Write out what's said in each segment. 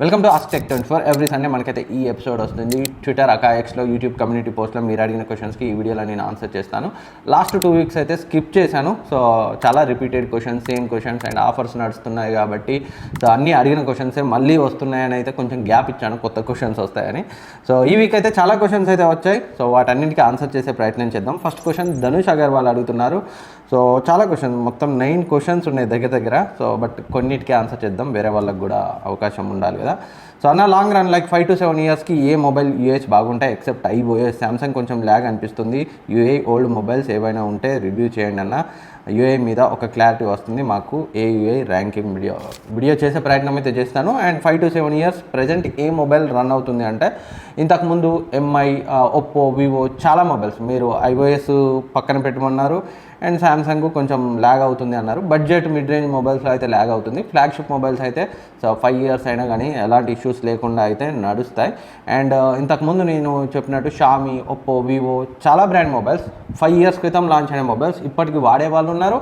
Welcome to ask tech 24. Every Sunday మనకైతే ఈ episode వస్తుంది. ట్విట్టర్ అకాఎక్స్లో యూట్యూబ్ కమ్యూనిటీ పోస్ట్లో మీరు అడిగిన క్వశ్చన్స్కి ఈ వీడియోలో నేను ఆన్సర్ చేస్తాను. లాస్ట్ 2 వీక్స్ అయితే స్కిప్ చేశాను. సో చాలా repeated questions, same questions and offers నడుస్తున్నాయి కాబట్టి సో అన్నీ అడిగిన క్వశ్చన్సే మళ్ళీ వస్తున్నాయని అయితే కొంచెం గ్యాప్ ఇచ్చాను, కొత్త క్వశ్చన్స్ వస్తాయని. సో ఈ వీక్ అయితే చాలా క్వశ్చన్స్ అయితే వచ్చాయి. సో వాటన్నింటికి ఆన్సర్ చేసే ప్రయత్నం చేద్దాం. ఫస్ట్ క్వశ్చన్ ధనుష్ అగర్వాల్ అడుగుతున్నారు. సో చాలా క్వశ్చన్స్, మొత్తం 9 క్వశ్చన్స్ ఉన్నాయి దగ్గర. సో బట్ కొన్నిటికి ఆన్సర్ చేద్దాం, వేరే వాళ్ళకి కూడా అవకాశం ఉండాలి కదా. సో అన్న లాంగ్ రన్ లైక్ 5 to 7 ఇయర్స్కి ఏ మొబైల్ యూఏహెచ్ బాగుంటాయి ఎక్సెప్ట్ ఐఓఎస్? సామ్సంగ్ కొంచెం ల్యాగ్ అనిపిస్తుంది. యూఏ ఓల్డ్ మొబైల్స్ ఏవైనా ఉంటే రివ్యూ చేయండి అన్న. యూఏ మీద ఒక క్లారిటీ వస్తుంది మాకు. ఏయుఐ ర్యాంకింగ్ వీడియో చేసే ప్రయత్నం అయితే చేస్తాను. And 5 to 7 years present A mobile run అవుతుంది అంటే ఇంతకుముందు ఎంఐ, ఒప్పో, వివో చాలా మొబైల్స్ మీరు ఐఓఎస్ పక్కన పెట్టమన్నారు. అండ్ సామ్సంగ్ కొంచెం ల్యాగ్ అవుతుంది అన్నారు. బడ్జెట్ మిడ్ రేంజ్ మొబైల్స్లో అయితే ల్యాగ్ అవుతుంది. ఫ్లాగ్షిప్ మొబైల్స్ అయితే సో 5 ఇయర్స్ అయినా కానీ ఎలాంటి ఇష్యూస్ లేకుండా అయితే నడుస్తాయి. అండ్ ఇంతకుముందు నేను చెప్పినట్టు షామీ, ఒప్పో, వివో చాలా బ్రాండ్ మొబైల్స్ 5 ఇయర్స్ క్రితం లాంచ్ అయిన మొబైల్స్ ఇప్పటికి వాడే వాళ్ళు ఉన్నారు.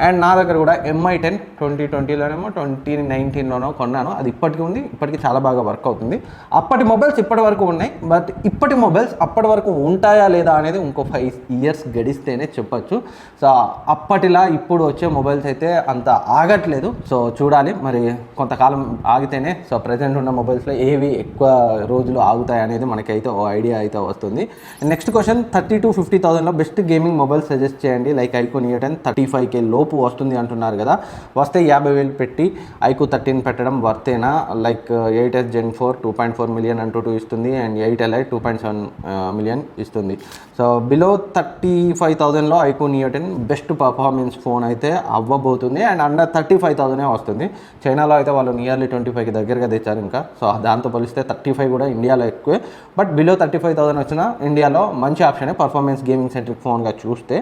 అండ్ నా దగ్గర కూడా ఎంఐ 10 2020లోనేమో 2019లోనో కొన్నాను. అది ఇప్పటికీ ఉంది, ఇప్పటికీ చాలా బాగా వర్క్ అవుతుంది. అప్పటి మొబైల్స్ ఇప్పటి వరకు ఉన్నాయి, బట్ ఇప్పటి మొబైల్స్ అప్పటి వరకు ఉంటాయా లేదా అనేది ఇంకో 5 ఇయర్స్ గడిస్తేనే చెప్పచ్చు. సో అప్పటిలా ఇప్పుడు వచ్చే మొబైల్స్ అయితే అంత ఆగట్లేదు. సో చూడాలి మరి, కొంతకాలం ఆగితేనే సో ప్రజెంట్ ఉన్న మొబైల్స్లో ఏవి ఎక్కువ రోజులు ఆగుతాయి అనేది మనకైతే ఓ ఐడియా అయితే వస్తుంది. నెక్స్ట్ క్వశ్చన్ 30 to 50,000లో బెస్ట్ గేమింగ్ మొబైల్ సజెస్ట్ చేయండి. లైక్ ఐక్యూన్ E10 35K లోపు వస్తుంది అంటున్నారు కదా. వస్తే 50,000 పెట్టి ఐక్యూ 13 పెట్టడం వర్తేనా? లైక్ 8S Gen 4 2.4 million అంటూ ఇస్తుంది. అండ్ 8 Li 2.7 million ఇస్తుంది. సో బిలో 35,000లో ఐక్యూన్ E10 బెస్ట్ పర్ఫార్మెన్స్ ఫోన్ అయితే అవ్వబోతుంది. అండ్ అండర్ 35,000 వస్తుంది. చైనాలో అయితే వాళ్ళు నియర్లీ 25కి దగ్గరగా తెచ్చారు ఇంకా. సో దాంతో పోలిస్తే 35 కూడా ఇండియాలో ఎక్కువే. బట్ బిలో 35,000 వచ్చిన ఇండియాలో మంచి ఆప్షనే పర్ఫార్మెన్స్ గేమింగ్ సెంట్రిక్ ఫోన్గా చూస్తే.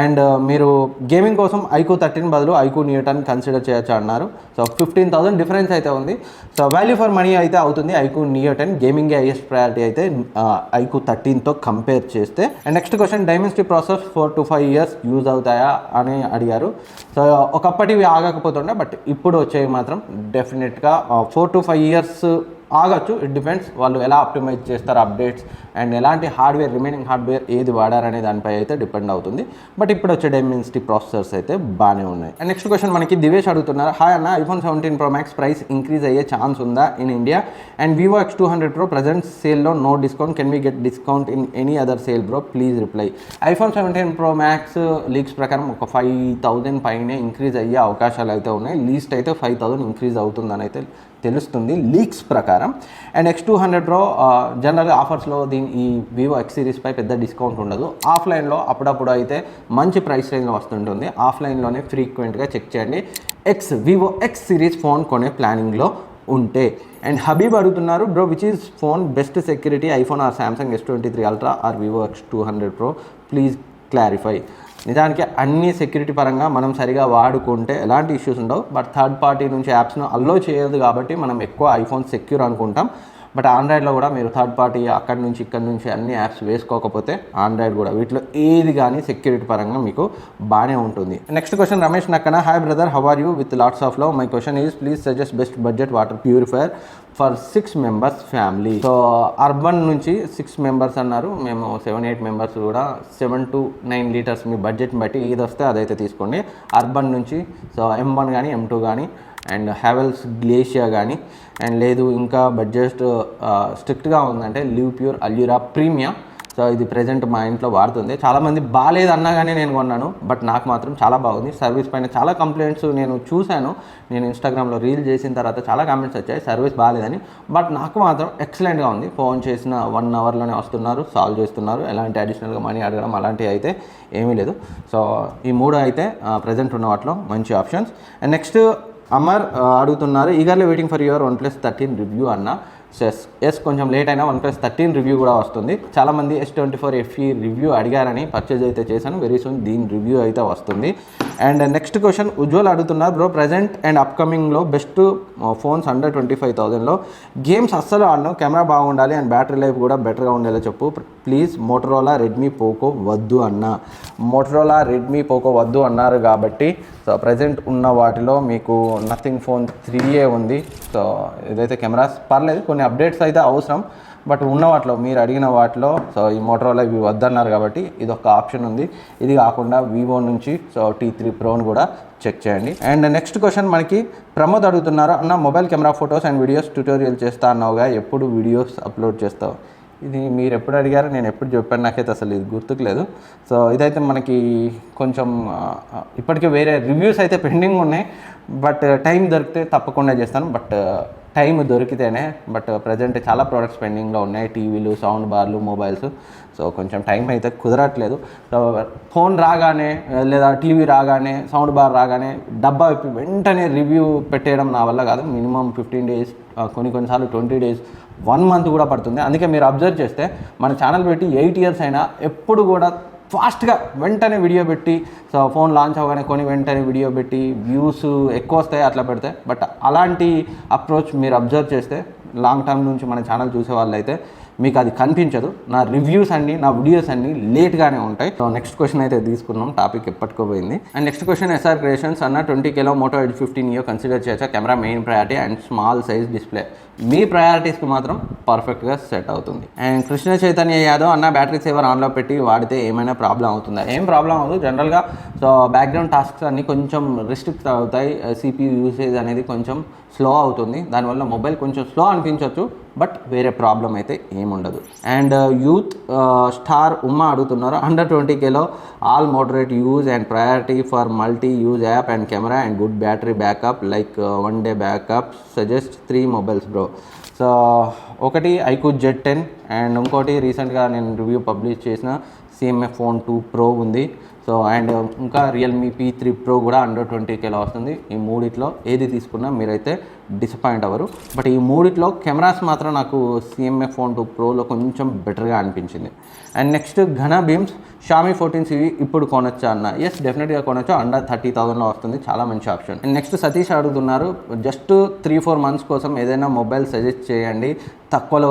అండ్ మీరు గేమింగ్ కోసం ఐక్యూ 13 బదులు ఐక్యూన్ E10 కన్సిడర్ చేయొచ్చు అన్నారు. సో 15,000 డిఫరెన్స్ అయితే ఉంది. సో వాల్యూ ఫర్ మనీ అయితే అవుతుంది ఐక్యూన్ E10. గేమింగ్ హైయెస్ట్ ప్రయారిటీ అయితే ఐక్యూ 13తో కంపేర్ చేస్తే. And next question Dimensity process 4 to 5 years use అవుతాయా అని అడిగారు. సో ఒకప్పటివి ఆగకపోతుండే, బట్ ఇప్పుడు వచ్చేవి మాత్రం డెఫినెట్గా 4 to 5 ఇయర్స్ ఆగచ్చు. ఇట్ డిపెండ్స్ వాళ్ళు ఎలా ఆప్టిమైజ్ చేస్తారు అప్డేట్స్ అండ్ ఎలాంటి హార్డ్వేర్, రిమైనింగ్ హార్డ్వేర్ ఏది వాడారనే దానిపై అయితే డిపెండ్ అవుతుంది. బట్ ఇప్పుడు వచ్చే డైమెన్సిటీ ప్రాసెసర్స్ అయితే బాగానే ఉన్నాయి. అండ్ నెక్స్ట్ క్వశ్చన్ మనకి దివేష్ అడుగుతున్నారు. హాయ్ అన్న, iPhone 17 Pro Max price increase అయ్యే ఛాన్స్ ఉందా in India? And Vivo X200 Pro present సేల్లో no discount, can we get discount in any other sale bro? Please reply. iPhone 17 Pro Max leaks ప్రకారం ఒక 5,000 పైనే increase అయ్యే అవకాశాలు అయితే ఉన్నాయి. లీస్ట్ అయితే 5,000 ఇంక్రీజ్ అవుతుందని అయితే తెలుస్తుంది లీక్స్ ప్రకారం. అండ్ X200 Pro జనరల్గా ఆఫర్స్లో ఈ వివో X సిరీస్పై పెద్ద డిస్కౌంట్ ఉండదు. ఆఫ్లైన్లో అప్పుడప్పుడు అయితే మంచి ప్రైస్ రేంజ్లో వస్తుంటుంది. ఆఫ్లైన్లోనే ఫ్రీక్వెంట్గా చెక్ చేయండి వివో X సిరీస్ ఫోన్ కొనే ప్లానింగ్లో ఉంటే. అండ్ హబీబ్ అడుగుతున్నారు, bro which is phone best security, iPhone or Samsung S23 Ultra or Vivo X200 Pro? Please clarify. నిజానికి అన్ని సెక్యూరిటీ పరంగా మనం సరిగా వాడుకుంటే ఎలాంటి ఇష్యూస్ ఉండవు. బట్ థర్డ్ పార్టీ నుంచి యాప్స్ను అల్లో చేయదు కాబట్టి మనం ఎక్కువ ఐఫోన్ సెక్యూర్ అనుకుంటాం. బట్ ఆండ్రాయిడ్లో కూడా మీరు థర్డ్ పార్టీ అక్కడి నుంచి ఇక్కడి నుంచి అన్ని యాప్స్ వేసుకోకపోతే ఆండ్రాయిడ్ కూడా వీటిలో ఏది కానీ సెక్యూరిటీ పరంగా మీకు బాగానే ఉంటుంది. Next question Ramesh Nakkana. Hi brother, how are you with lots of love. My question is please suggest best budget water purifier for 6 members family. So urban నుంచి 6 members అన్నారు, మేము 7-8 members కూడా 7 to 9 లీటర్స్ మీ బడ్జెట్ని బట్టి ఏది వస్తే అదైతే తీసుకోండి. అర్బన్ నుంచి సో M1 కానీ M2 కానీ అండ్ హ్యావెల్స్ గ్లేషియా కానీ, అండ్ లేదు ఇంకా బడ్జెట్ స్ట్రిక్ట్గా ఉందంటే live pure Allura premium. So ఇది ప్రజెంట్ మా ఇంట్లో వాడుతుంది. చాలామంది బాగాలేదు అన్నా కానీ నేను కొన్నాను, బట్ నాకు మాత్రం చాలా బాగుంది. సర్వీస్ పైన చాలా కంప్లైంట్స్ నేను చూశాను. నేను ఇన్స్టాగ్రామ్లో రీల్ చేసిన తర్వాత చాలా కామెంట్స్ వచ్చాయి సర్వీస్ బాగాలేదని. బట్ నాకు మాత్రం ఎక్సలెంట్గా ఉంది. ఫోన్ చేసిన 1 అవర్లోనే వస్తున్నారు, సాల్వ్ చేస్తున్నారు. ఎలాంటి అడిషనల్గా మనీ అడగడం అలాంటివి అయితే ఏమీ లేదు. సో ఈ 3 అయితే ప్రజెంట్ ఉన్న వాటిలో మంచి ఆప్షన్స్. అండ్ నెక్స్ట్ అమర్ అడుగుతున్నారు, eagerly waiting for your OnePlus 13 review అన్న. కొంచెం లేట్ అయినా OnePlus 13 రివ్యూ కూడా వస్తుంది. చాలామంది S24 FE రివ్యూ అడిగారని పర్చేజ్ అయితే చేశాను. వెరీ సూన్ దీని రివ్యూ అయితే వస్తుంది. అండ్ నెక్స్ట్ క్వశ్చన్ ఉజ్వల్ అడుగుతున్నారు, బ్రో ప్రజెంట్ అండ్ అప్కమింగ్లో బెస్ట్ ఫోన్స్ అండర్ 25,000లో గేమ్స్ అస్సలు ఆడను, కెమెరా బాగుండాలి అండ్ బ్యాటరీ లైఫ్ కూడా బెటర్గా ఉండేలా చెప్పు ప్లీజ్. మోటరోలా రెడ్మీ పోకో వద్దు అన్నారు కాబట్టి సో ప్రజెంట్ ఉన్న వాటిలో మీకు నథింగ్ ఫోన్ 3A ఉంది. సో ఇదైతే కెమెరాస్ పర్లేదు, కొన్ని అప్డేట్స్ అయితే అవసరం, బట్ ఉన్న వాటిలో మీరు అడిగిన వాటిలో సో ఈ మోటరోలా ఇవి వద్దన్నారు కాబట్టి ఇది ఒక ఆప్షన్ ఉంది. ఇది కాకుండా వివో నుంచి సో T3 ప్రోని కూడా చెక్ చేయండి. అండ్ నెక్స్ట్ క్వశ్చన్ మనకి ప్రమోద్ అడుగుతున్నారు, అన్న mobile camera photos and videos tutorial చేస్తా అన్నావుగా, ఎప్పుడు వీడియోస్ అప్లోడ్ చేస్తావు? ఇది మీరు ఎప్పుడు అడిగారో నేను ఎప్పుడు చెప్పాను, నాకైతే అసలు ఇది గుర్తుకు లేదు. సో ఇదైతే మనకి కొంచెం ఇప్పటికే వేరే రివ్యూస్ అయితే పెండింగ్ ఉన్నాయి, బట్ టైం దొరికితే తప్పకుండా చేస్తాను. బట్ టైం దొరికితేనే, బట్ ప్రజెంట్ చాలా ప్రోడక్ట్స్ పెండింగ్లో ఉన్నాయి, టీవీలు, సౌండ్ బార్లు, మొబైల్స్. సో కొంచెం టైం అయితే కుదరట్లేదు. సో ఫోన్ రాగానే లేదా టీవీ రాగానే సౌండ్ బార్ రాగానే డబ్బా విప్పి వెంటనే రివ్యూ పెట్టేయడం నా వల్ల కాదు. మినిమం 15 days, కొన్నిసార్లు 20 days, 1 month కూడా పడుతుంది. అందుకే మీరు అబ్జర్వ్ చేస్తే మన ఛానల్ పెట్టి 8 years అయినా ఎప్పుడు కూడా ఫాస్ట్గా వెంటనే వీడియో పెట్టి సో ఫోన్ లాంచ్ అవ్వగానే వెంటనే వీడియో పెట్టి వ్యూస్ ఎక్కువ వస్తాయి అట్లా పెడితే. బట్ అలాంటి అప్రోచ్ మీరు అబ్జర్వ్ చేస్తే లాంగ్ టర్మ్ నుంచి మన ఛానల్ చూసే వాళ్ళు అయితే మీకు అది కనిపించదు. నా రివ్యూస్ అన్నీ, నా వీడియోస్ అన్నీ లేట్గానే ఉంటాయి. సో నెక్స్ట్ క్వశ్చన్ అయితే తీసుకున్నాం, టాపిక్ ఎప్పటికోపోయింది. And next question SR creations అన్న 20Kలో మోటో Edge 15 కన్సిడర్ చేయొచ్చా? Camera main priority and small size display మీ ప్రయారిటీస్కి మాత్రం పర్ఫెక్ట్గా సెట్ అవుతుంది. అండ్ కృష్ణ చైతన్య యాదవ్ అన్న బ్యాటరీ సేవర్ ఆన్లో పెట్టి వాడితే ఏమైనా ప్రాబ్లం అవుతుందా? ఏం ప్రాబ్లం అవ్వదు. జనరల్గా సో బ్యాక్గ్రౌండ్ టాస్క్స్ అన్నీ కొంచెం రిస్ట్రిక్ట్ అవుతాయి, CPU యూసేజ్ అనేది కొంచెం స్లో అవుతుంది, దానివల్ల మొబైల్ కొంచెం స్లో అనిపించవచ్చు, బట్ వేరే ప్రాబ్లం అయితే ఏముండదు. అండ్ యూత్ స్టార్ ఉమ్మా అడుగుతున్నారు, అండర్ 20Kలో all moderate use and priority for multi use app and camera and good battery backup like 1 day backup suggest 3 mobiles bro. So ఒకటి iQOO Z10 అండ్ ఇంకోటి రీసెంట్గా నేను రివ్యూ పబ్లిష్ చేసిన CMF Phone 2 Pro ఉంది. సో అండ్ ఇంకా Realme P3 Pro కూడా అండర్ 20Kలో వస్తుంది. ఈ మూడిట్లో ఏది తీసుకున్నా మీరైతే డిసప్పాయింట్ అవ్వరు. బట్ ఈ మూడిట్లో కెమెరాస్ మాత్రం నాకు CMF Phone 2 Proలో కొంచెం బెటర్గా అనిపించింది. అండ్ నెక్స్ట్ ఘన బీమ్స్ Xiaomi 14CV ఇప్పుడు కొనొచ్చా అన్న? ఎస్, డెఫినెట్గా కొనొచ్చు. అండర్ 30,000లో వస్తుంది, చాలా మంచి ఆప్షన్. అండ్ నెక్స్ట్ సతీష్ అడుగుతున్నారు, జస్ట్ 3-4 months కోసం ఏదైనా మొబైల్ సజెస్ట్ చేయండి తక్కువలో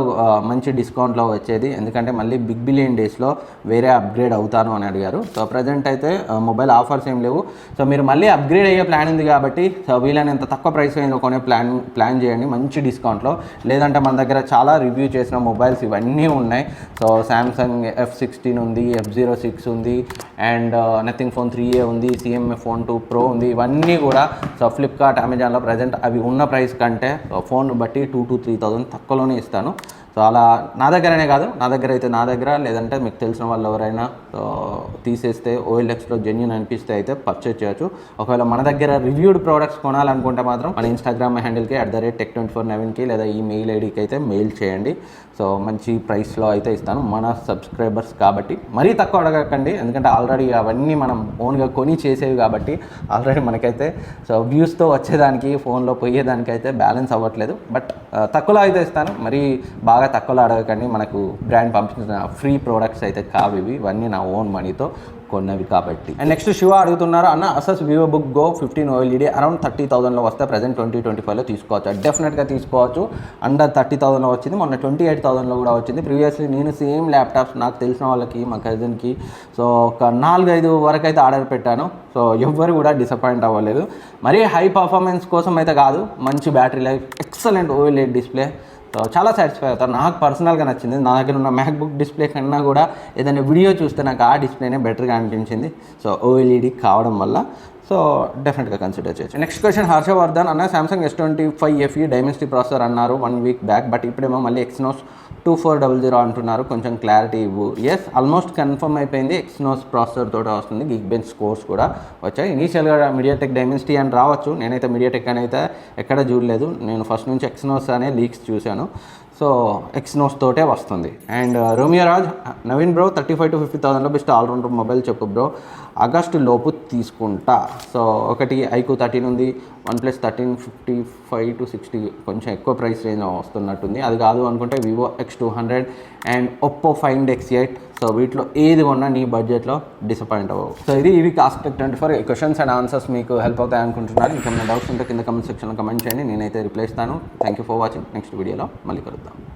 మంచి డిస్కౌంట్లో వచ్చేది, ఎందుకంటే మళ్ళీ బిగ్ బిలియన్ డేస్లో వేరే అప్గ్రేడ్ అవుతాను అని అడిగారు. సో ప్రజెంట్ అయితే మొబైల్ ఆఫర్స్ ఏం లేవు. సో మీరు మళ్ళీ అప్గ్రేడ్ అయ్యే ప్లాన్ ఉంది కాబట్టి సో వీలైనంత తక్కువ ప్రైస్ రేంజ్లో కొనే ప్లాన్ చేయండి మంచి డిస్కౌంట్లో. లేదంటే మన దగ్గర చాలా రివ్యూ చేసిన మొబైల్స్ ఇవన్నీ ఉన్నాయి. సో శాంసంగ్ F16 ఉంది, F06 ఉంది, అండ్ నథింగ్ ఫోన్ 3A ఉంది, CMF Phone 2 Pro ఉంది. ఇవన్నీ కూడా సో ఫ్లిప్కార్ట్, అమెజాన్లో ప్రజెంట్ అవి ఉన్న ప్రైస్ కంటే ఫోన్ బట్టి 2,000 to 3,000 తక్కువలోనే ఇస్తాను. సో అలా నా దగ్గరనే కాదు, నా దగ్గర లేదంటే మీకు తెలిసిన వాళ్ళు ఎవరైనా తీసేస్తే OLXలో జెన్యూన్ అనిపిస్తే అయితే పర్చేజ్ చేయొచ్చు. ఒకవేళ మన దగ్గర రివ్యూడ్ ప్రోడక్ట్స్ కొనాలనుకుంటే మాత్రం మన ఇన్స్టాగ్రామ్ హ్యాండిల్కి @tech24navin లేదా ఈ మెయిల్ ఐడికి అయితే మెయిల్ చేయండి. సో మంచి ప్రైస్లో అయితే ఇస్తాను మన సబ్స్క్రైబర్స్ కాబట్టి. మరీ తక్కువ అడగకండి, ఎందుకంటే ఆల్రెడీ అవన్నీ మనం ఓన్గా కొని చేసేవి కాబట్టి ఆల్రెడీ మనకైతే సో వ్యూస్తో వచ్చేదానికి ఫోన్లో పోయేదానికి అయితే బ్యాలెన్స్ అవ్వట్లేదు. బట్ తక్కువలో అయితే ఇస్తాను, మరీ బాగా తక్కువలో అడగకండి. మనకు బ్రాండ్ పంపించిన ఫ్రీ ప్రోడక్ట్స్ అయితే కావు ఇవన్నీ నా ఓన్ మనీతో కొన్నవి కాబట్టి. అండ్ నెక్స్ట్ శివ అడుగుతున్నారు, అన్న అసస్ VivoBook Go 15 OLED అరౌండ్ 30,000లో వస్తే ప్రజెంట్ 2025లో తీసుకోవచ్చు? డెఫినెట్గా తీసుకోవచ్చు. అండర్ 30,000లో వచ్చింది, మొన్న 28,000లో కూడా వచ్చింది. ప్రీవియస్లీ నేను సేమ్ ల్యాప్టాప్స్ నాకు తెలిసిన వాళ్ళకి, మా కజిన్కి సో ఒక 4-5 వరకు అయితే ఆర్డర్ పెట్టాను. సో ఎవ్వరు కూడా డిసప్పాయింట్ అవ్వలేదు. మరీ హై పర్ఫార్మెన్స్ కోసం అయితే కాదు, మంచి battery life, excellent OLED display, so చాలా సాటిస్ఫై అవుతారు. నాకు పర్సనల్గా నచ్చింది. నా దగ్గర ఉన్న MacBook డిస్ప్లే కన్నా కూడా ఏదైనా వీడియో చూస్తే నాకు ఆ డిస్ప్లేనే బెటర్గా అనిపించింది. సో OLED కావడం వల్ల సో డెఫినెట్గా కన్సిడర్ చేయొచ్చు. నెక్స్ట్ క్వశ్చన్ హర్షవర్ధన్ అన్న, Samsung S25 FE Dimensity processor అన్నారు 1 week బ్యాక్, బట్ ఇప్పుడేమో మళ్ళీ Exynos 2400 అంటున్నారు, కొంచెం క్లారిటీ ఇవ్వు. ఎస్, ఆల్మోస్ట్ కన్ఫర్మ్ అయిపోయింది. Exynos ప్రాసెసర్ తోటి వస్తుంది, Geekbench స్కోర్స్ కూడా వచ్చాయి. ఇనీషియల్గా MediaTek డైమెన్సిటీ అని రావచ్చు, నేనైతే MediaTek అని అయితే ఎక్కడ చూడలేదు. నేను ఫస్ట్ నుంచి Exynos అనే లీక్స్ చూశాను. సో ఎక్స్నోస్ తోటే వస్తుంది. And Romeo Raj, Naveen bro 35,000 to 50,000లో బెస్ట్ ఆల్రౌండర్ మొబైల్ చెప్పు బ్రో, ఆగస్టు లోపు తీసుకుంటా. సో ఒకటి ఐక్యూ 13 ఉంది, OnePlus 13 55 to 60 కొంచెం ఎక్కువ ప్రైస్ రేంజ్ వస్తున్నట్టుంది. అది కాదు అనుకుంటే Vivo X200 and Oppo Find X8. So వీటిలో ఏది కొన్నా నీ బడ్జెట్లో డిసప్పాయింట్ అవ్వవు. సో ఇది కాస్ట్ 24 క్వశ్చన్స్ అండ్ ఆన్సర్స్ మీకు హెల్ప్ అవుతాయి అనుకుంటున్నాను. ఇంకేమైనా డౌట్స్ ఉంటే కింద కమెంట్ సెక్షన్లో కమెంట్ చేయండి, నేనైతే రిప్లై ఇస్తాను. Thank you for watching. Next వీడియోలో మళ్ళీ కలుద్దాం.